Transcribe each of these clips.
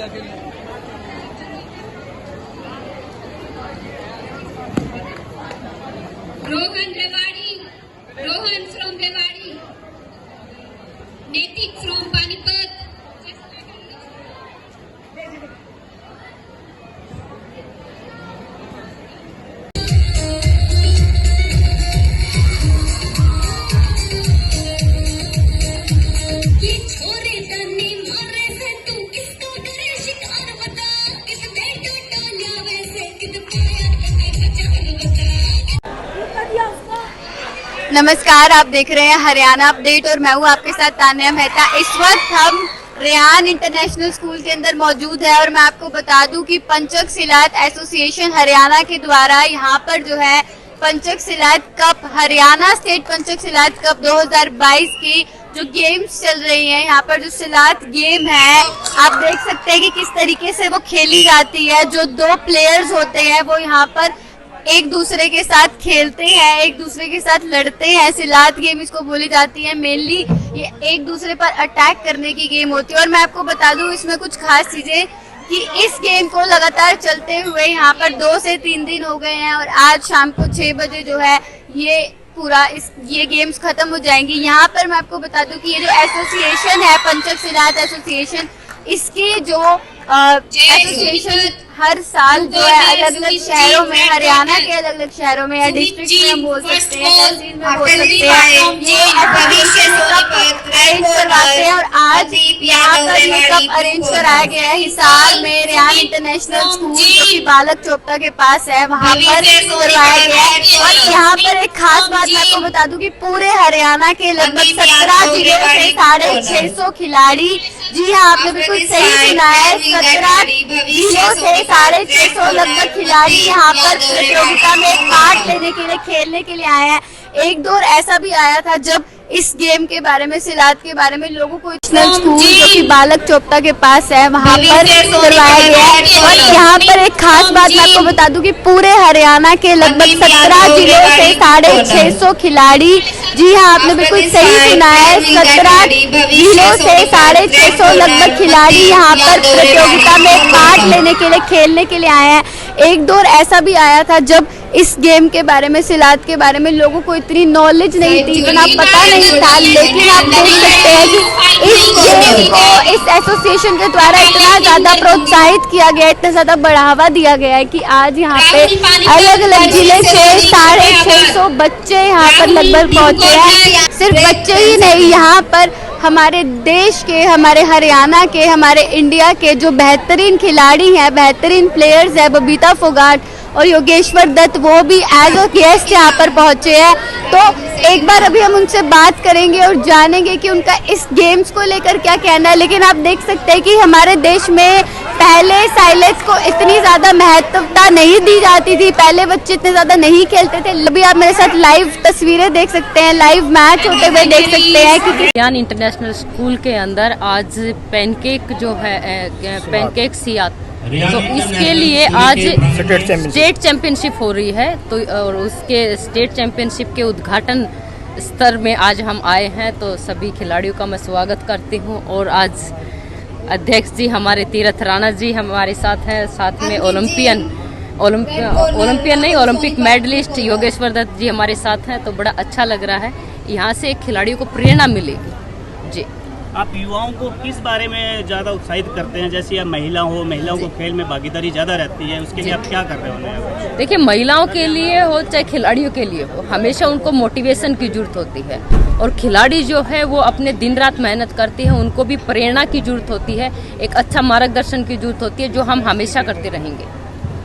India के लिए। Rohan from Rewari, नैतिक फ्रॉम पानीपत। नमस्कार, आप देख रहे हैं हरियाणा अपडेट और मैं हूँ आपके साथ तान्या मेहता। इस वक्त हम रेयान इंटरनेशनल स्कूल के अंदर मौजूद है और मैं आपको बता दूं कि पंचक सिलाट एसोसिएशन हरियाणा के द्वारा यहाँ पर जो है पंचक सिलाट कप, हरियाणा स्टेट पंचक सिलाट कप 2022 की जो गेम्स चल रही हैं, यहाँ पर जो सिलाट गेम है आप देख सकते हैं कि किस तरीके से वो खेली जाती है। जो दो प्लेयर्स होते हैं वो यहाँ पर एक दूसरे के साथ खेलते हैं, एक दूसरे के साथ लड़ते हैं। सिलाट गेम इसको बोली जाती है। मेनली ये एक दूसरे पर अटैक करने की गेम होती है और मैं आपको बता दूं इसमें कुछ खास चीजें कि इस गेम को लगातार चलते हुए यहाँ पर 2 से 3 दिन हो गए हैं और आज शाम को 6 बजे जो है ये गेम्स खत्म हो जाएंगी। यहाँ पर मैं आपको बता दूं कि ये जो एसोसिएशन है पंचक सिलाट एसोसिएशन, इसकी जो एसोसिएशन हर साल जो है अलग अलग शहरों में, हरियाणा के अलग अलग शहरों में या डिस्ट्रिक्ट में हम बोल सकते हैं, तहसील में बोल सकते हैं, ये एसोसिएशन कप अरेंज करवाते हैं। और आज यहाँ पर ये कप अरेंज कराया गया है हिसार में रेयान इंटरनेशनल स्कूल जो कि बालक चोपता के पास है, वहाँ पर करवाया गया है। और यहाँ पर एक खास बात मैं आपको बता दूं कि पूरे हरियाणा के लगभग 17 जिलों से 650 खिलाड़ी, जी हाँ आपने बिल्कुल सही सुना है, 17 जिलों से 650 लगभग खिलाड़ी यहाँ पर प्रतियोगिता में पार्ट लेने के लिए, खेलने के लिए आए हैं। एक दौर ऐसा भी आया था जब इस गेम के बारे में, सिलाट के बारे में लोगों को नेशनल स्कूल जो कि बालक चोपता के पास है वहाँ पर करवाया गया है। और यहाँ पर एक खास बात मैं आपको बता दूं कि पूरे हरियाणा के लगभग 17 जिलों से 650 खिलाड़ी, जी हाँ आपने बिल्कुल सही सुना है, 17 जिलों से 650 लगभग खिलाड़ी यहाँ पर प्रतियोगिता में पार्ट लेने के लिए, खेलने के लिए आए हैं। एक दौर ऐसा भी आया था जब इस गेम के बारे में, सिलाट के बारे में लोगों को इतनी नॉलेज नहीं थी, इतना पता नहीं था, लेकिन आप देख सकते हैं कि इस गेम को इस एसोसिएशन के द्वारा इतना ज़्यादा प्रोत्साहित किया गया, इतना ज़्यादा बढ़ावा दिया गया है कि आज यहाँ पे अलग अलग जिले से 650 बच्चे यहाँ पर लगभग पहुँचे हैं। सिर्फ बच्चे ही नहीं, यहाँ पर हमारे देश के, हमारे हरियाणा के, हमारे इंडिया के जो बेहतरीन खिलाड़ी हैं, बेहतरीन प्लेयर्स हैं, बबीता फोगाट और योगेश्वर दत्त, वो भी एज अ गेस्ट यहाँ पर पहुंचे हैं। तो एक बार अभी हम उनसे बात करेंगे और जानेंगे कि उनका इस गेम्स को लेकर क्या कहना है। लेकिन आप देख सकते हैं कि हमारे देश में पहले साइलेंस को इतनी ज़्यादा महत्वता नहीं दी जाती थी, पहले बच्चे इतने ज़्यादा नहीं खेलते थे। अभी आप मेरे साथ लाइव तस्वीरें देख सकते हैं, लाइव मैच होते हुए देख सकते हैं कि रेयान इंटरनेशनल स्कूल के अंदर आज पैनकेक जो है पैनकेक सियात, तो इसके लिए आज स्टेट चैंपियनशिप हो रही है। तो और उसके स्टेट चैंपियनशिप के उद्घाटन स्तर में आज हम आए हैं, तो सभी खिलाड़ियों का मैं स्वागत करती हूँ। और आज अध्यक्ष जी हमारे तीरथ राणा जी हमारे साथ हैं, साथ में ओलंपिक मेडलिस्ट योगेश्वर दत्त जी हमारे साथ हैं। तो बड़ा अच्छा लग रहा है, यहाँ से खिलाड़ियों को प्रेरणा मिलेगी। जी, आप युवाओं को किस बारे में ज़्यादा उत्साहित करते हैं? जैसे महिलाओं को खेल में भागीदारी ज़्यादा रहती है, उसके लिए आप क्या कर रहे हो? देखिए, महिलाओं के लिए हो चाहे खिलाड़ियों के लिए हो, हमेशा उनको मोटिवेशन की जरूरत होती है। और खिलाड़ी जो है वो अपने दिन रात मेहनत करती है, उनको भी प्रेरणा की जरूरत होती है, एक अच्छा मार्गदर्शन की जरूरत होती है, जो हम हमेशा करते रहेंगे।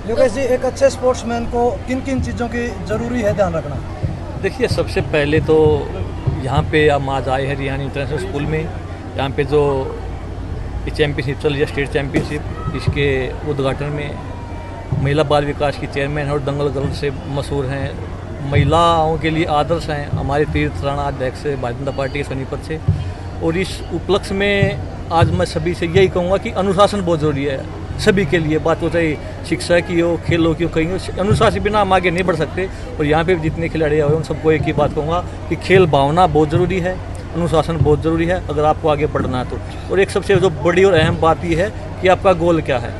योगेश जी, एक अच्छे स्पोर्ट्समैन को किन किन चीज़ों की ज़रूरी है ध्यान रखना? देखिए, सबसे पहले तो यहाँ पे हम आज आए हैं रेयान इंटरनेशनल स्कूल में। यहाँ पे जो चैंपियनशिप चल रही है, स्टेट चैंपियनशिप, इसके उद्घाटन में महिला बाल विकास की चेयरमैन और दंगल गर्ल से मशहूर हैं, महिलाओं के लिए आदर्श हैं हमारे तीरथ राणा अध्यक्ष भारतीय जनता पार्टी के सोनीपत से। और इस उपलक्ष्य में आज मैं सभी से यही कहूँगा कि अनुशासन बहुत ज़रूरी है सभी के लिए, बात हो चाहे शिक्षा की हो, खेलों की हो, कहीं हो, अनुशासन बिना हम आगे नहीं बढ़ सकते। और यहाँ पे जितने खिलाड़ी आए उन सबको एक ही बात कहूँगा कि खेल भावना बहुत ज़रूरी है, अनुशासन बहुत ज़रूरी है अगर आपको आगे बढ़ना है तो। और एक सबसे जो बड़ी और अहम बात यह है कि आपका गोल क्या है,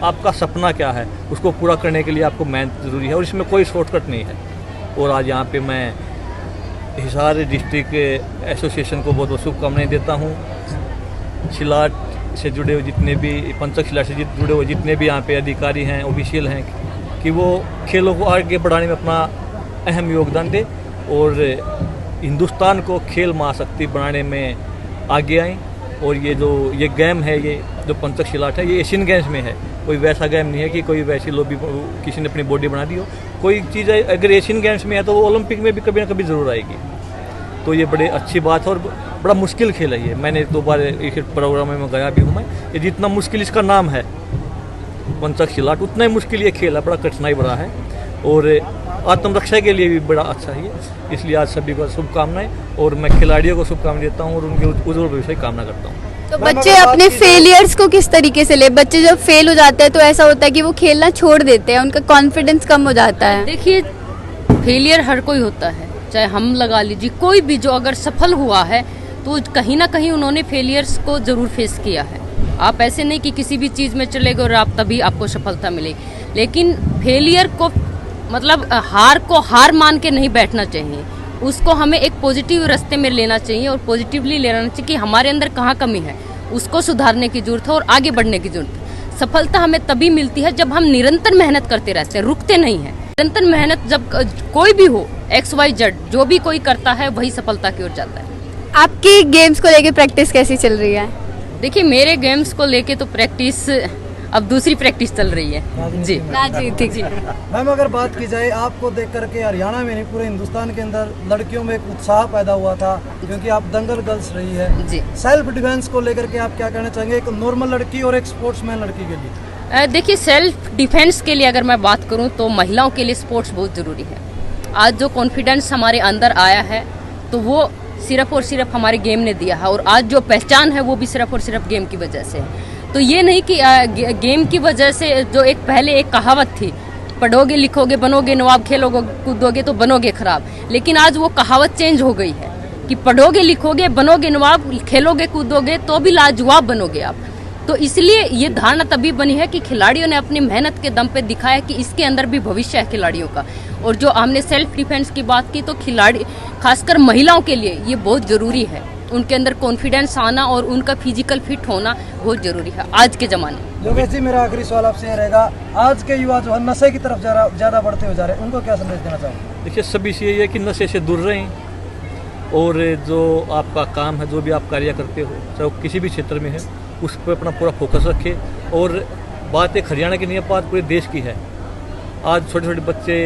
आपका सपना क्या है, उसको पूरा करने के लिए आपको मेहनत ज़रूरी है और इसमें कोई शॉर्टकट नहीं है। और आज यहाँ पे मैं हिसार डिस्ट्रिक्ट एसोसिएशन को बहुत बहुत शुभकामनाएं देता हूँ। शिलाट से जुड़े हुए जितने भी, पंचक शिलाट से जुड़े हुए जितने भी यहाँ पे अधिकारी हैं, ऑफिशियल हैं, कि वो खेलों को आगे बढ़ाने में अपना अहम योगदान दे और हिंदुस्तान को खेल महाशक्ति बनाने में आगे आएँ। और ये गेम है, ये जो पंचक शिलाट है, ये एशियन गेम्स में है, कोई वैसा गेम नहीं है कि कोई वैसी लॉबी किसी ने अपनी बॉडी बना दी हो। कोई चीज़ अगर एशियन गेम्स में है तो वो ओलंपिक में भी कभी ना कभी ज़रूर आएगी। तो ये बड़े अच्छी बात है और बड़ा मुश्किल खेल है ये। मैंने 2 बार एक प्रोग्राम में गया भी हूँ मैं। ये जितना मुश्किल इसका नाम है पंचक शिलाट, उतना ही मुश्किल ये खेल है, बड़ा कठिनाई बड़ा है और आत्मरक्षा के लिए भी बड़ा अच्छा है ये। इसलिए आज सभी को शुभकामनाएं और मैं खिलाड़ियों को शुभकामनाएं देता हूँ और उनके उज्जवल भविष्य की कामना करता हूँ। तो बच्चे अपने फेलियर्स को किस तरीके से ले? बच्चे जब फेल हो जाते हैं तो ऐसा होता है कि वो खेलना छोड़ देते हैं, उनका कॉन्फिडेंस कम हो जाता है। देखिए, फेलियर हर कोई होता है, चाहे हम लगा लीजिए, कोई भी जो अगर सफल हुआ है तो कहीं ना कहीं उन्होंने फेलियर्स को जरूर फेस किया है। आप ऐसे नहीं कि किसी भी चीज़ में चले गए और आप तभी आपको सफलता मिलेगी, लेकिन फेलियर को मतलब हार को हार मान के नहीं बैठना चाहिए, उसको हमें एक पॉजिटिव रास्ते में लेना चाहिए और पॉजिटिवली लेना चाहिए कि हमारे अंदर कहाँ कमी है, उसको सुधारने की जरूरत है और आगे बढ़ने की जरूरत है। सफलता हमें तभी मिलती है जब हम निरंतर मेहनत करते रहते हैं, रुकते नहीं हैं। निरंतर मेहनत जब कोई भी हो, XYZ जो भी कोई करता है वही सफलता की ओर जाता है। आपकी गेम्स को लेके प्रैक्टिस कैसी चल रही है? देखिए, मेरे गेम्स को लेके तो प्रैक्टिस अब दूसरी प्रैक्टिस चल रही है जी। राजनीति जी, मैम अगर बात की जाए, आपको देख करके हरियाणा में नहीं पूरे हिंदुस्तान के अंदर लड़कियों में एक उत्साह पैदा हुआ था क्योंकि आप दंगल गर्ल्स रही है जी। सेल्फ डिफेंस को लेकर के आप क्या कहना चाहेंगे, एक नॉर्मल लड़की और एक स्पोर्ट्समैन लड़की के लिए? देखिए, सेल्फ डिफेंस के लिए अगर मैं बात करूं तो महिलाओं के लिए स्पोर्ट्स बहुत ज़रूरी है। आज जो कॉन्फिडेंस हमारे अंदर आया है तो वो सिर्फ और सिर्फ हमारे गेम ने दिया है और आज जो पहचान है वो भी सिर्फ और सिर्फ गेम की वजह से है। तो ये नहीं कि गेम की वजह से, जो एक पहले एक कहावत थी, पढ़ोगे लिखोगे बनोगे नवाब, खेलोगे कूदोगे तो बनोगे खराब, लेकिन आज वो कहावत चेंज हो गई है कि पढ़ोगे लिखोगे बनोगे नवाब, खेलोगे कूदोगे तो भी लाजवाब बनोगे आप। तो इसलिए ये धारणा तभी बनी है कि खिलाड़ियों ने अपनी मेहनत के दम पे दिखाया कि इसके अंदर भी भविष्य है खिलाड़ियों का। और जो हमने सेल्फ डिफेंस की बात की तो खिलाड़ी, खासकर महिलाओं के लिए ये बहुत ज़रूरी है, उनके अंदर कॉन्फिडेंस आना और उनका फिजिकल फिट होना बहुत जरूरी है आज के ज़माने में। योगेश जी, मेरा आखिरी सवाल आपसे ये रहेगा, आज के युवा जो है नशे की तरफ ज़्यादा बढ़ते हुए जा रहे हैं, उनको क्या संदेश देना चाहोगे? देखिए, सभी से यही है कि नशे से दूर रहें और जो आपका काम है, जो भी आप कार्य करते हो, चाहे वो किसी भी क्षेत्र में है, उस पर अपना पूरा फोकस रखें। और बात एक हरियाणा की नहीं है, बात पूरे देश की है। आज छोटे छोटे बच्चे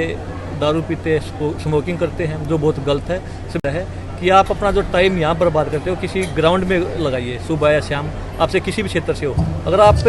दारू पीते, स्मोकिंग करते हैं, जो बहुत गलत है। सिर्फ है कि आप अपना जो टाइम यहाँ बर्बाद करते हो किसी ग्राउंड में लगाइए, सुबह या शाम, आपसे किसी भी क्षेत्र से हो। अगर आप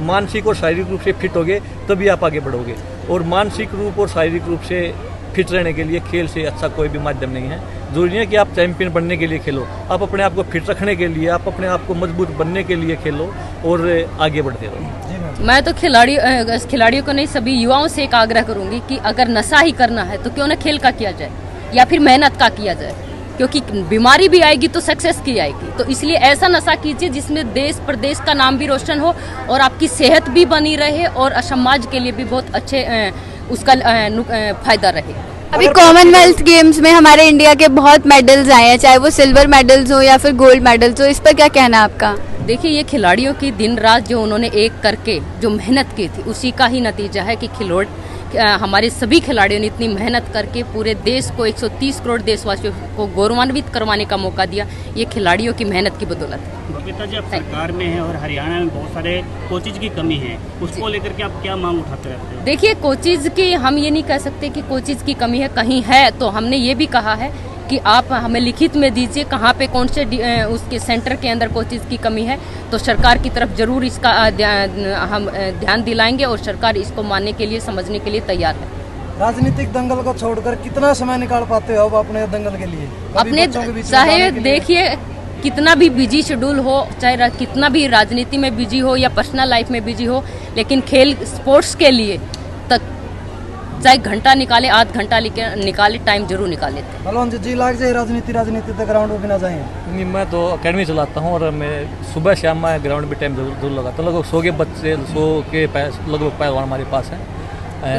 मानसिक और शारीरिक रूप से फिट होगे तभी आप आगे बढ़ोगे, और मानसिक रूप और शारीरिक रूप से फिट रहने के लिए खेल से अच्छा कोई भी माध्यम नहीं है। जरूरी है कि आप चैंपियन बनने के लिए खेलो, आप अपने आप को फिट रखने के लिए, आप अपने आप को मजबूत बनने के लिए खेलो और आगे बढ़ते रहो। मैं तो खिलाड़ियों को नहीं, सभी युवाओं से एक आग्रह करूंगी कि अगर नशा ही करना है तो क्यों ना खेल का किया जाए या फिर मेहनत का किया जाए, क्योंकि बीमारी भी आएगी तो सक्सेस की आएगी। तो इसलिए ऐसा नशा कीजिए जिसमें देश प्रदेश का नाम भी रोशन हो और आपकी सेहत भी बनी रहे और समाज के लिए भी बहुत अच्छे उसका फायदा रहे। अभी कॉमनवेल्थ गेम्स में हमारे इंडिया के बहुत मेडल्स आए हैं, चाहे वो सिल्वर मेडल्स हो या फिर गोल्ड मेडल्स हो, इस पर क्या कहना है आपका? देखिए, ये खिलाड़ियों की दिन रात जो उन्होंने एक करके जो मेहनत की थी उसी का ही नतीजा है कि हमारे सभी खिलाड़ियों ने इतनी मेहनत करके पूरे देश को 130 करोड़ देशवासियों को गौरवान्वित करवाने का मौका दिया। ये खिलाड़ियों की मेहनत की बदौलत है। बबीता जी, आप सरकार में हैं और हरियाणा में बहुत सारे कोचेज की कमी है, उसको लेकर के आप क्या मांग उठाते रहते हैं? देखिए, कोचेज की हम ये नहीं कह सकते कि कोचेज की कमी है, कहीं है तो हमने ये भी कहा है कि आप हमें लिखित में दीजिए कहाँ पे कौन से उसके सेंटर के अंदर कोचेज की कमी है, तो सरकार की तरफ जरूर इसका हम ध्यान दिलाएंगे और सरकार इसको मानने के लिए, समझने के लिए तैयार है। राजनीतिक दंगल को छोड़कर कितना समय निकाल पाते हो आप अपने दंगल के लिए? अपने चाहे देखिए कितना भी बिजी शेड्यूल हो, चाहे कितना भी राजनीति में बिजी हो या पर्सनल लाइफ में बिजी हो, लेकिन खेल स्पोर्ट्स के लिए तक चाहे घंटा निकाले, आध घंटा निकाले, टाइम जरूर निकाले थे। पहलवान जी लाग जाए राजनीति तक ग्राउंड में बिना जाए? नहीं, मैं तो अकेडमी चलाता हूँ और मैं सुबह शाम मैं ग्राउंड में टाइम जरूर लगाता हूँ। लगभग 100 के बच्चे, 100 के लगभग पहलवान हमारे पास हैं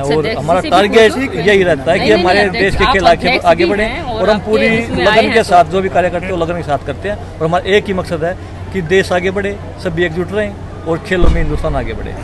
और हमारा टारगेट यही रहता है कि हमारे देश के खेल आगे बढ़े और हम पूरी लगन के साथ जो भी कार्य करते हैं वो लगन के साथ करते हैं। और हमारा एक ही मकसद है कि देश आगे बढ़े, सभी एकजुट रहें और खेलों में हिंदुस्तान आगे बढ़े।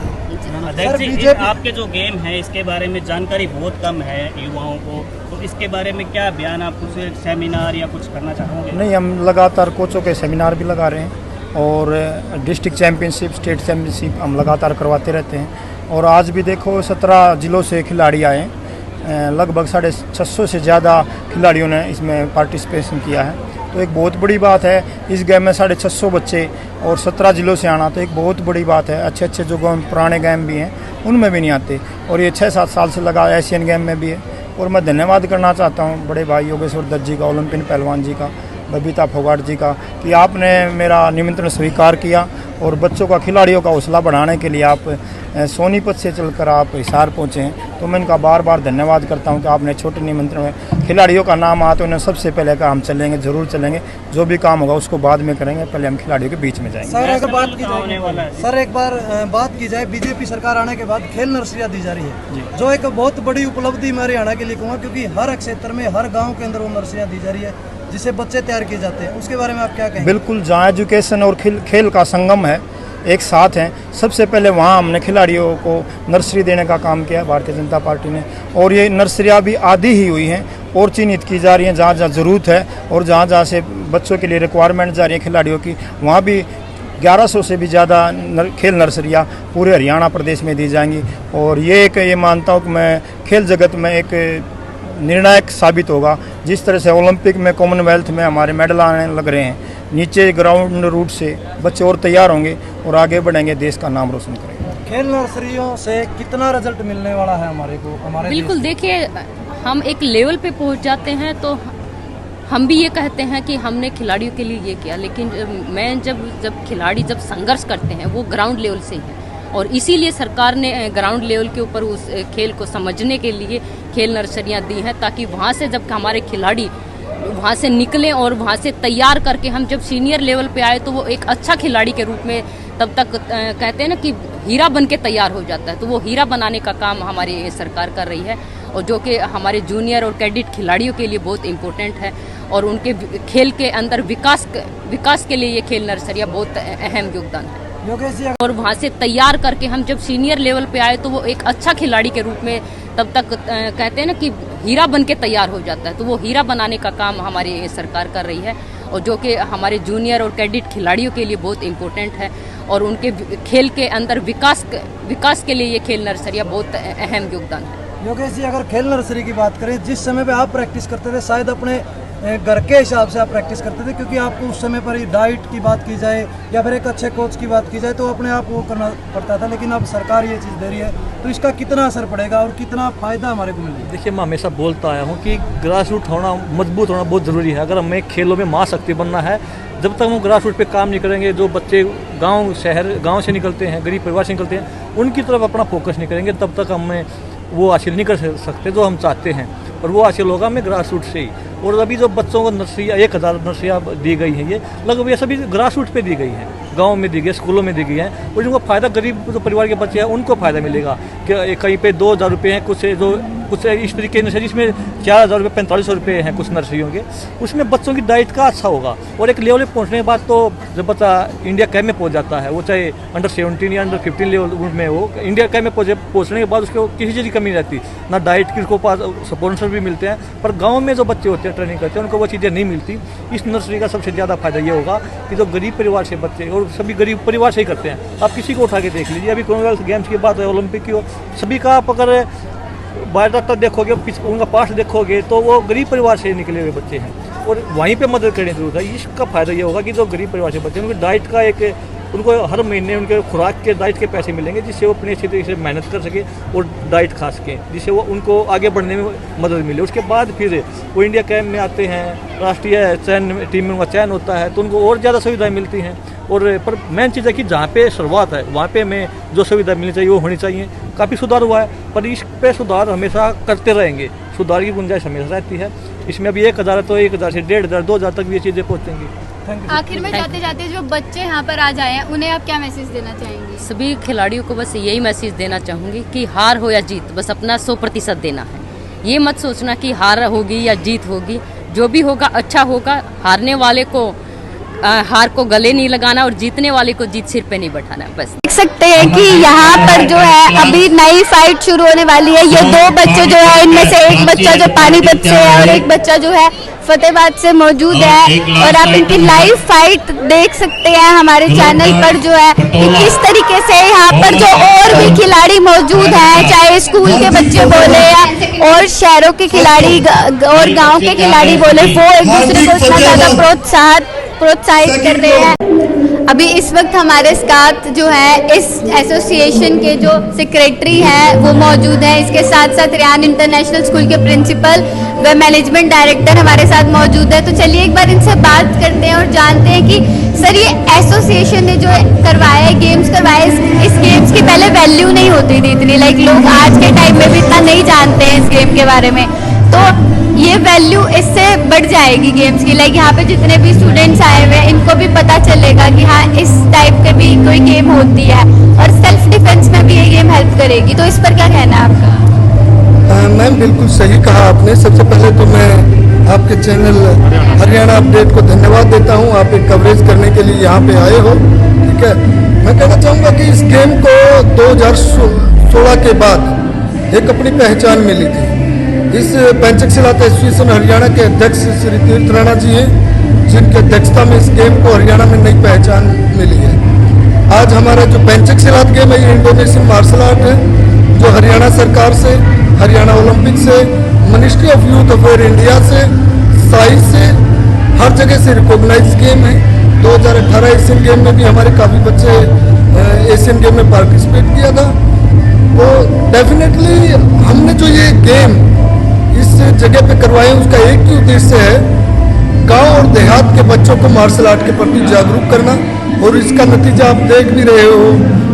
अध्यक्ष जी, आपके जो गेम है इसके बारे में जानकारी बहुत कम है युवाओं को, तो इसके बारे में क्या बयान, आप कुछ सेमिनार या कुछ करना चाहोगे? नहीं, हम लगातार कोचों के सेमिनार भी लगा रहे हैं और डिस्ट्रिक्ट चैम्पियनशिप, स्टेट चैम्पियनशिप हम लगातार करवाते रहते हैं। और आज भी देखो 17 जिलों से खिलाड़ी आए हैं, लगभग 650 से ज़्यादा खिलाड़ियों ने इसमें पार्टिसिपेशन किया है। तो एक बहुत बड़ी बात है, इस गेम में 650 बच्चे और 17 जिलों से आना तो एक बहुत बड़ी बात है। अच्छे अच्छे जो गेम, पुराने गेम भी हैं उनमें भी नहीं आते और ये 6-7 साल से लगा एशियन गेम में भी है। और मैं धन्यवाद करना चाहता हूँ बड़े भाई योगेश्वर दत्त जी का, ओलंपियन पहलवान जी का, बबीता फोगाट जी का, कि आपने मेरा निमंत्रण स्वीकार किया और बच्चों का, खिलाड़ियों का हौसला बढ़ाने के लिए आप सोनीपत से चलकर आप हिसार पहुँचे हैं। तो मैं इनका बार बार धन्यवाद करता हूं कि आपने छोटे निमंत्रण में खिलाड़ियों का नाम आया तो उन्हें सबसे पहले कहा हम चलेंगे, ज़रूर चलेंगे, जो भी काम होगा उसको बाद में करेंगे, पहले हम खिलाड़ियों के बीच में जाएंगे। सर अगर एक बार बात की जाए, बीजेपी सरकार आने के बाद खेल नर्सरियाँ दी जा रही है, जो एक बहुत बड़ी उपलब्धि मैं हरियाणा के लिए कहूँगा, क्योंकि हर क्षेत्र में, हर गाँव के अंदर वो नर्सरियाँ दी जा रही है जिससे बच्चे तैयार किए जाते हैं। उसके बारे में आप क्या कहेंगे? बिल्कुल, जहाँ एजुकेशन और खेल का संगम है, एक साथ हैं, सबसे पहले वहाँ हमने खिलाड़ियों को नर्सरी देने का काम किया भारतीय जनता पार्टी ने। और ये नर्सरियाँ भी आधी ही हुई हैं और चिन्हित की जा रही हैं जहाँ जहाँ ज़रूरत है और जहाँ जहाँ से बच्चों के लिए रिक्वायरमेंट जा रही है खिलाड़ियों की, वहाँ भी 1100 से भी ज़्यादा खेल नर्सरियाँ पूरे हरियाणा प्रदेश में दी जाएंगी। और ये मानता हूँ कि मैं खेल जगत में एक निर्णायक साबित होगा। जिस तरह से ओलंपिक में, कॉमनवेल्थ में हमारे मेडल आने लग रहे हैं, नीचे ग्राउंड रूट से बच्चे और तैयार होंगे और आगे बढ़ेंगे, देश का नाम रोशन करेंगे। खेल नर्सरियों से कितना रिजल्ट मिलने वाला है हमारे को? हमारे बिल्कुल, देखिए हम एक लेवल पे पहुंच जाते हैं तो हम भी ये कहते हैं कि हमने खिलाड़ियों के लिए ये किया, लेकिन मैं जब खिलाड़ी जब संघर्ष करते हैं वो ग्राउंड लेवल से है और इसीलिए सरकार ने ग्राउंड लेवल के ऊपर उस खेल को समझने के लिए खेल नर्सरियां दी हैं, ताकि वहाँ से जब हमारे खिलाड़ी वहाँ से निकलें और वहाँ से तैयार करके हम जब सीनियर लेवल पे आए तो वो एक अच्छा खिलाड़ी के रूप में तब तक कहते हैं ना कि हीरा बन के तैयार हो जाता है। तो वो हीरा बनाने का काम हमारी सरकार कर रही है और जो कि हमारे जूनियर और कैडेट खिलाड़ियों के लिए बहुत इम्पोर्टेंट है और उनके खेल के अंदर विकास के लिए ये खेल नर्सरियाँ बहुत अहम योगदान है। और वहाँ से तैयार करके हम जब सीनियर लेवल पे आए तो वो एक अच्छा खिलाड़ी के रूप में तब तक कहते हैं ना कि हीरा बन के तैयार हो जाता है। तो वो हीरा बनाने का काम हमारी सरकार कर रही है और जो कि हमारे जूनियर और कैडेट खिलाड़ियों के लिए बहुत इम्पोर्टेंट है और उनके खेल के अंदर विकास के लिए ये खेल नर्सरियाँ बहुत अहम योगदान है। योगेश जी, अगर खेल नर्सरी की बात करें, जिस समय पे आप प्रैक्टिस करते थे शायद अपने घर के हिसाब से आप प्रैक्टिस करते थे, क्योंकि आपको उस समय पर ही डाइट की बात की जाए या फिर एक अच्छे कोच की बात की जाए तो अपने आप वो करना पड़ता था, लेकिन अब सरकार ये चीज़ दे रही है तो इसका कितना असर पड़ेगा और कितना फ़ायदा हमारे को मिलेगा? देखिए, मैं हमेशा बोलता आया हूँ कि ग्रास रूट होना, मजबूत होना बहुत ज़रूरी है। अगर हमें खेलों में महाशक्ति बनना है, जब तक हम ग्रास रूट पे काम नहीं करेंगे, जो बच्चे गाँव से निकलते हैं, गरीब परिवार से निकलते हैं, उनकी तरफ अपना फोकस नहीं करेंगे, तब तक हमें वो हासिल नहीं कर सकते जो हम चाहते हैं। और वो हासिल होगा हमें ग्रास रूट से ही। और अभी जो बच्चों को नर्सरियाँ 1000 नर्सरियाँ दी गई हैं, ये लगभग ये सभी ग्रास रूट पे दी गई हैं, गांव में दी गई, स्कूलों में दी गई हैं। और जिनको फ़ायदा, गरीब जो परिवार के बच्चे हैं उनको फ़ायदा मिलेगा कि कहीं पे 2000 रुपये हैं, कुछ इस तरीके से, जिसमें 4000 रुपये, 4500 रुपये हैं कुछ नर्सरियों के, उसमें बच्चों की डाइट का अच्छा होगा। और एक लेवल पे पहुँचने के बाद तो जब बच्चा इंडिया कैम्प में पहुँच जाता है, वो चाहे अंडर 17 या अंडर 15 लेवल में हो, इंडिया कैम्प में पहुँचने के बाद उसको किसी चीज़ की कमी नहीं रहती, ना डाइट की उसको पास स्पॉन्सर भी मिलते हैं। पर गाँव में जो बच्चे होते हैं, ट्रेनिंग करते हैं, उनको वो चीज़ें नहीं मिलती। इस नर्सरी का सबसे ज़्यादा फायदा ये होगा कि जो गरीब परिवार से बच्चे, और सभी गरीब परिवार से ही करते हैं, आप किसी को उठा के देख लीजिए, अभी कॉमनवेल्थ गेम्स की बात है, ओलंपिक की हो, सभी का आप अगर बायोडाटा देखोगे, उनका पास्ट देखोगे तो वो गरीब परिवार से निकले हुए बच्चे हैं और वहीं पे मदद करने की जरूरत है। इसका फ़ायदा ये होगा कि जो गरीब परिवार से बच्चे हैं, उनकी डाइट का उनको हर महीने उनके खुराक के डाइट के पैसे मिलेंगे, जिससे वो अपने अच्छी तरीके से मेहनत कर सके और डाइट खा सकें, जिससे वो उनको आगे बढ़ने में मदद मिले। उसके बाद फिर वो इंडिया कैम्प में आते हैं, राष्ट्रीय चयन टीम में उनका चयन होता है, तो उनको और ज़्यादा सुविधाएं मिलती हैं। और पर मेन चीज़ है कि जहाँ पे शुरुआत है वहाँ पे हमें जो सुविधा मिलनी चाहिए वो होनी चाहिए। काफ़ी सुधार हुआ है, पर इस पे सुधार हमेशा करते रहेंगे, सुधार की गुंजाइश हमेशा रहती है। इसमें अभी 1000 है तो 1000 से 1500 2000 तक भी ये चीज़ें पहुँचेंगी। आखिर में जाते जाते जो बच्चे यहाँ पर आ जाए हैं उन्हें आप क्या मैसेज देना चाहेंगे? सभी खिलाड़ियों को बस यही मैसेज देना चाहूँगी कि हार हो या जीत, बस अपना 100% देना है। ये मत सोचना कि हार होगी या जीत होगी, जो भी होगा अच्छा होगा। हारने वाले को हार को गले नहीं लगाना और जीतने वाले को जीत सिर पे नहीं बैठाना। बस देख सकते हैं कि यहाँ पर जो है अभी नई फाइट शुरू होने वाली है। ये दो बच्चे जो है, इनमें से एक बच्चा जो पानीपत से है और एक बच्चा जो है फतेहाबाद से मौजूद है, और आप इनकी लाइव फाइट देख सकते हैं हमारे चैनल पर जो है कि किस तरीके से यहाँ पर जो और भी खिलाड़ी मौजूद हैं, चाहे स्कूल के बच्चे बोले या और शहरों के खिलाड़ी और गांव के खिलाड़ी बोले, वो एक दूसरे को इतना ज़्यादा प्रोत्साहित कर रहे हैं। अभी इस वक्त हमारे साथ जो है इस एसोसिएशन के जो सेक्रेटरी हैं वो मौजूद हैं, इसके साथ साथ रेयान इंटरनेशनल स्कूल के प्रिंसिपल व मैनेजमेंट डायरेक्टर हमारे साथ मौजूद है। तो चलिए एक बार इनसे बात करते हैं और जानते हैं कि सर ये एसोसिएशन ने जो करवाया है, गेम्स करवाए, इस गेम्स की पहले वैल्यू नहीं होती थी इतनी, लाइक लोग आज के टाइम में भी इतना नहीं जानते हैं इस गेम के बारे में, तो ये वैल्यू इससे बढ़ जाएगी गेम्स की। लाइक यहाँ पे जितने भी स्टूडेंट्स आए हुए हैं इनको भी पता चलेगा कि हाँ इस टाइप के भी कोई गेम होती है, और सेल्फ डिफेंस में भी ये गेम हेल्प करेगी। तो इस पर क्या कहना है आपका? मैम बिल्कुल सही कहा आपने। सबसे पहले तो मैं आपके चैनल हरियाणा अपडेट को धन्यवाद देता हूँ, आप एक कवरेज करने के लिए यहाँ पे आए हो। ठीक है, मैं कहना चाहूँगा कि इस गेम को 2016 के बाद एक अपनी पहचान मिली थी। इस पेंचक सिलात एसोसिएशन हरियाणा के अध्यक्ष श्री तीर्थ राणा जी हैं, जिनकी अध्यक्षता में इस गेम को हरियाणा में नई पहचान मिली है। आज हमारा जो पेंचक सिलात गेम है ये इंडोनेशियन मार्शल आर्ट है, जो हरियाणा सरकार से, हरियाणा ओलंपिक से, ministry of youth affair India से, साइज से, हर जगह से रिकॉग्नाइज गेम है। 2018 एशियन गेम में भी हमारे काफ़ी बच्चे एशियन गेम में पार्टिसिपेट किया था। तो डेफिनेटली हमने जो ये गेम इस जगह पे करवाए उसका एक ही उद्देश्य है गांव और देहात के बच्चों को मार्शल आर्ट के प्रति जागरूक करना, और इसका नतीजा आप देख भी रहे हो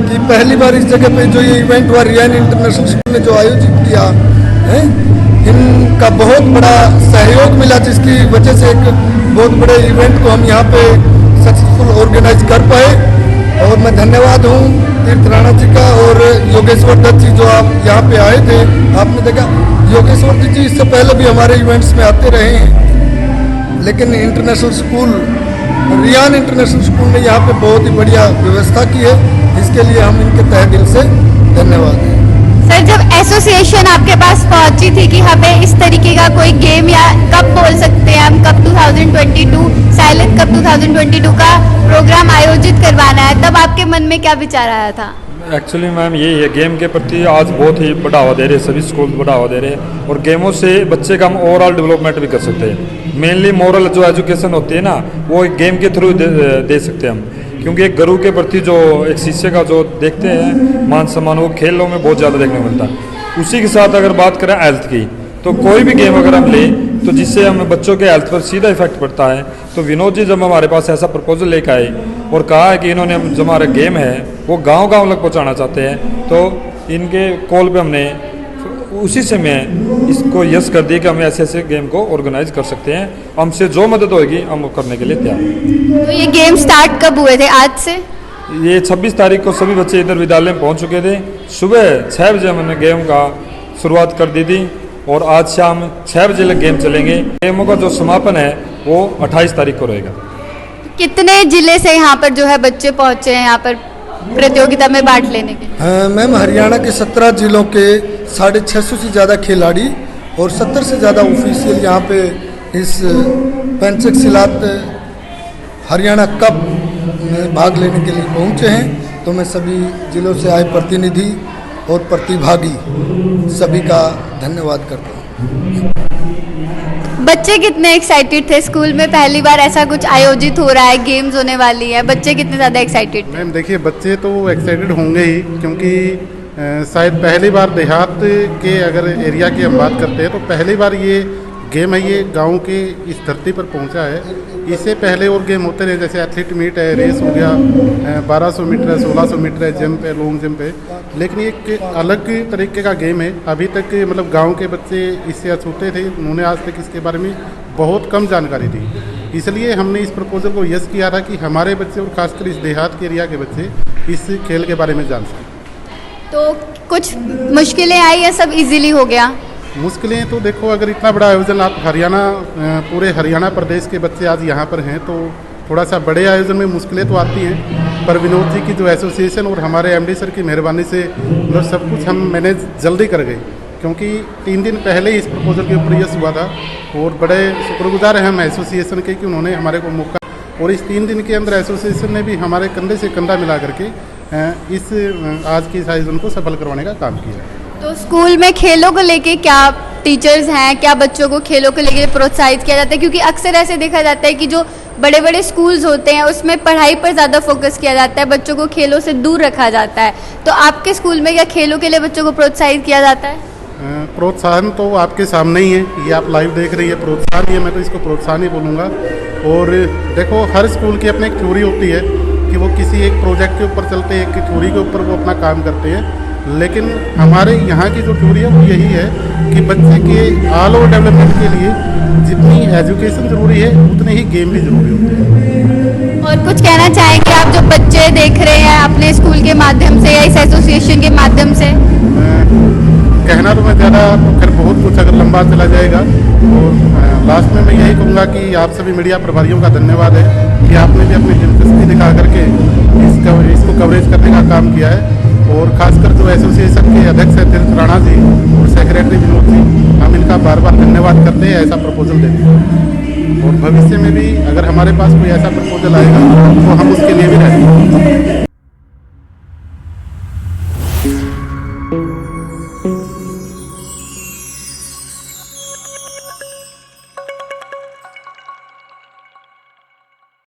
कि पहली बार इस जगह पे जो ये इवेंट हुआ रेयान इंटरनेशनल स्कूल ने जो आयोजित किया है, इनका बहुत बड़ा सहयोग मिला, जिसकी वजह से एक बहुत बड़े इवेंट को हम यहाँ पे सक्सेसफुल ऑर्गेनाइज कर पाए। और मैं धन्यवाद हूँ तीर्थ राणा जी का और योगेश्वर दत्त जी जो आप यहाँ पे आए थे। आपने देखा योगेश्वर जी इससे पहले भी हमारे इवेंट्स में आते रहे हैं, लेकिन international school Ryan international school ने यहाँ पे बहुत ही बढ़िया व्यवस्था की है, इसके लिए हम इनके तहे दिल से धन्यवाद हैं। सर जब एसोसिएशन आपके पास पहुंची थी कि हमें इस तरीके का कोई गेम, या कब बोल सकते हैं हम, कब 2022 साइलेंट कप 2022 का प्रोग्राम आयोजित करवाना है, तब आपके मन में क्या विचार आया था? एक्चुअली मैम ये है गेम के प्रति आज बहुत ही बढ़ावा दे रहे हैं, सभी स्कूल बढ़ावा दे रहे हैं, और गेमों से बच्चे का हम ओवरऑल डेवलपमेंट भी कर सकते हैं। मेनली मोरल जो एजुकेशन होती है ना, वो एक गेम के थ्रू दे सकते हैं हम, क्योंकि एक गुरु के प्रति जो एक शिष्य का जो देखते हैं मान सम्मान, वो खेलों में बहुत ज़्यादा देखने को मिलता है। उसी के साथ अगर बात करें हेल्थ की, तो कोई भी गेम अगर हम लें तो जिससे हमें बच्चों के हेल्थ पर सीधा इफेक्ट पड़ता है। तो विनोद जी जब हमारे पास ऐसा प्रपोजल लेकर आए और कहा है कि इन्होंने जो हमारा गेम है वो गांव-गांव तक पहुंचाना चाहते हैं, तो इनके कॉल पे हमने उसी से मैं इसको यस कर दिया कि हम ऐसे ऐसे गेम को ऑर्गेनाइज कर सकते हैं, हमसे जो मदद होगी हम करने के लिए तैयार हैं। तो ये गेम स्टार्ट कब हुए थे? आज से? ये 26 तारीख को सभी बच्चे इधर विद्यालय में पहुँच चुके थे। सुबह 6 बजे हमने गेम का शुरुआत कर दी थी और आज शाम 6 बजे तक गेम चलेंगे। गेमों का जो समापन है वो 28 तारीख को रहेगा। कितने जिले से यहाँ पर जो है बच्चे पहुँचे हैं यहाँ पर प्रतियोगिता में पार्ट लेने के लिए? मैम हरियाणा के 17 जिलों के 650 से ज़्यादा खिलाड़ी और 70 से ज़्यादा ऑफिशियल यहाँ पे इस पेंचक सिलात हरियाणा कप में भाग लेने के लिए पहुँचे हैं। तो मैं सभी जिलों से आए प्रतिनिधि और प्रतिभागी सभी का धन्यवाद करता हूँ। बच्चे कितने एक्साइटेड थे? स्कूल में पहली बार ऐसा कुछ आयोजित हो रहा है, गेम्स होने वाली है, बच्चे कितने ज़्यादा एक्साइटेड थे? मैम देखिए बच्चे तो एक्साइटेड होंगे ही, क्योंकि शायद पहली बार देहात के अगर एरिया की हम बात करते हैं तो पहली बार ये गेम है ये गांव के इस धरती पर पहुंचा है। इससे पहले और गेम होते रहे, जैसे एथलीट मीट है, रेस हो गया, 1200 मीटर है, 1600 मीटर है, जंप है, लॉन्ग जंप है, लेकिन ये एक अलग तरीके का गेम है। अभी तक मतलब गांव के बच्चे इससे अछूते थे, उन्होंने आज तक इसके बारे में बहुत कम जानकारी थी। इसलिए हमने इस प्रपोजल को यस किया था कि हमारे बच्चे और खासकर इस देहात के एरिया के बच्चे इस खेल के बारे में जान सकें। तो कुछ मुश्किलें आई या सब इजीली हो गया? मुश्किलें तो देखो, अगर इतना बड़ा आयोजन आप हरियाणा, पूरे हरियाणा प्रदेश के बच्चे आज यहाँ पर हैं, तो थोड़ा सा बड़े आयोजन में मुश्किलें तो आती हैं, पर विनोद जी की जो एसोसिएशन और हमारे एमडी सर की मेहरबानी से मतलब सब कुछ हम मैनेज जल्दी कर गए, क्योंकि 3 दिन पहले ही इस प्रपोजल के ऊपर यस हुआ था। और बड़े शुक्रगुजार हैं हम एसोसिएशन के कि उन्होंने हमारे को मौका, और इस 3 दिन के अंदर एसोसिएशन ने भी हमारे कंधे से कंधा मिला करके इस आज के इस आयोजन को सफल करवाने का काम किया। तो स्कूल में खेलों को लेके क्या टीचर्स हैं, क्या बच्चों को खेलों को लेके प्रोत्साहित किया जाता है? क्योंकि अक्सर ऐसे देखा जाता है कि जो बड़े बड़े स्कूल्स होते हैं उसमें पढ़ाई पर ज़्यादा फोकस किया जाता है, बच्चों को खेलों से दूर रखा जाता है। तो आपके स्कूल में क्या खेलों के लिए बच्चों को प्रोत्साहित किया जाता है? प्रोत्साहन तो आपके सामने ही है, ये आप लाइव देख रही है, प्रोत्साहन ही है, मैं तो इसको प्रोत्साहन ही बोलूँगा। और देखो, हर स्कूल की अपनी एक थ्योरी होती है कि वो किसी एक प्रोजेक्ट के ऊपर चलते हैं, एक थ्योरी के ऊपर वो अपना काम करते हैं, लेकिन हमारे यहाँ की जो थ्योरी है वो यही है कि बच्चे के ऑल ओवर डेवलपमेंट के लिए जितनी एजुकेशन ज़रूरी है उतने ही गेम भी ज़रूरी होते हैं। और कुछ कहना चाहेंगे आप जो बच्चे देख रहे हैं अपने स्कूल के माध्यम से या इस एसोसिएशन के माध्यम से? कहना तो मैं ज़्यादा फिर बहुत कुछ अगर लंबा चला जाएगा, और लास्ट में मैं यही कहूँगा कि आप सभी मीडिया प्रभारियों का धन्यवाद है कि आपने भी अपनी दिलचस्पी दिखा करके इसको कवरेज करने का काम किया है। और खासकर जो एसोसिएशन के अध्यक्ष है तीर्थ राणा जी और सेक्रेटरी विनोद जी, हम इनका बार बार धन्यवाद करते हैं ऐसा प्रपोजल देने का। और भविष्य में भी अगर हमारे पास कोई ऐसा प्रपोजल आएगा तो हम उसके लिए भी रहेंगे।